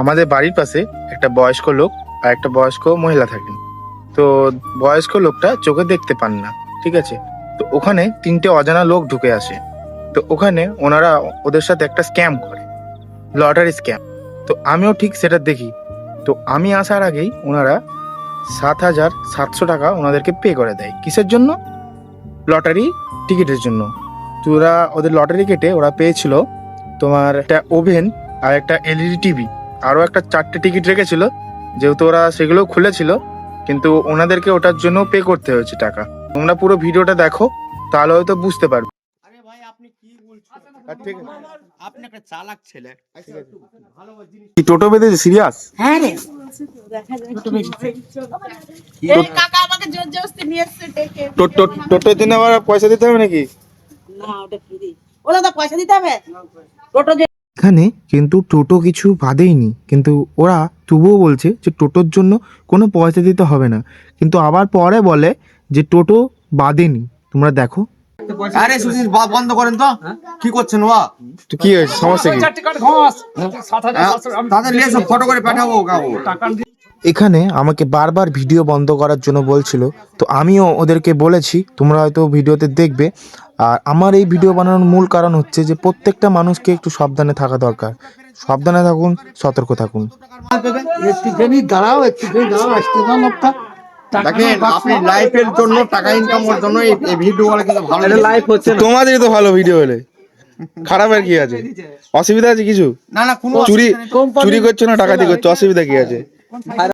আমাদের বাড়ির পাশে একটা বয়স্ক লোক আর একটা বয়স্ক মহিলা থাকেন। তো বয়স্ক লোকটা চোখে দেখতে পান না, ঠিক আছে। তো ওখানে 3টে অজানা লোক ঢুকে আসে। তো ওখানে ওনারা ওদের সাথে একটা স্ক্যাম করে, লটারি স্ক্যাম। তো আমিও ঠিক সেটা দেখি। তো আমি আসার আগেই ওনারা 7,700 টাকা ওনাদেরকে পে করে দেয়। কিসের জন্য? লটারি টিকিটের জন্য। তো ওরা ওদের লটারি কেটে ওরা পেয়েছিল তোমার একটা ওভেন আর একটা এলইডি টিভি, আরও একটা 4টে টিকিট রেখেছিল, যেহেতু ওরা সেগুলো খুলেছিল, কিন্তু ওনাদেরকে ওটার জন্য পে করতে হয়েছে টাকা। তোমরা পুরো ভিডিওটা দেখো, তাহলে হয়তো বুঝতে পারবে। আরে ভাই আপনি কি বলছেন? ঠিক আছে, আপনি একটা চালাক ছেলে। কি টোটো বেঁধেছে? সিরিয়াস? হ্যাঁ রে এই কাকা আমাকে জোর জবরদস্তি নিয়ে এসেছে ডেকে। টোটোর জন্য আবার পয়সা দিতে হবে নাকি? না ওটা ফ্রি। ও দাদা পয়সা দিতে হবে? টোটো যে এখানে কিন্তু টোটো কিছু বাদেইনি, কিন্তু ওরা তবুও বলছে যে টোটোর জন্য কোনো পয়সা দিতে হবে না, কিন্তু আবার পরে বলে যে টোটো বাদেনি। তোমরা দেখো আরে সুশীল বন্ধ করেন তো। কি করছেন ওয়া? তো কি হয়েছে, সমস্যা কি? তাদের নিয়ে সব ফটো করে পাঠাবো কাবো। এখানে আমাকে বারবার ভিডিও বন্ধ করার জন্য বলছিল। তো আমিও ওদেরকে বলেছি, তোমরা হয়তো ভিডিওতে দেখবে। আর আমার এই ভিডিও বানানোর মূল কারণ হচ্ছে যে প্রত্যেকটা মানুষকে একটু সাবধানে থাকা দরকার। সাবধানে থাকুন, সতর্ক থাকুন। দেখেন আপনি লাইফের জন্য টাকা ইনকামের জন্য এই ভিডিও গুলো কিন্তু ভালো লাইফ হচ্ছে। তোমাদেরই তো ভালো ভিডিও হলে, খারাপের কি আছে? অসুবিধা আছে কিছু? না না কোনো চুরি করছো না ডাকাতি করছো, অসুবিধা কি আছে?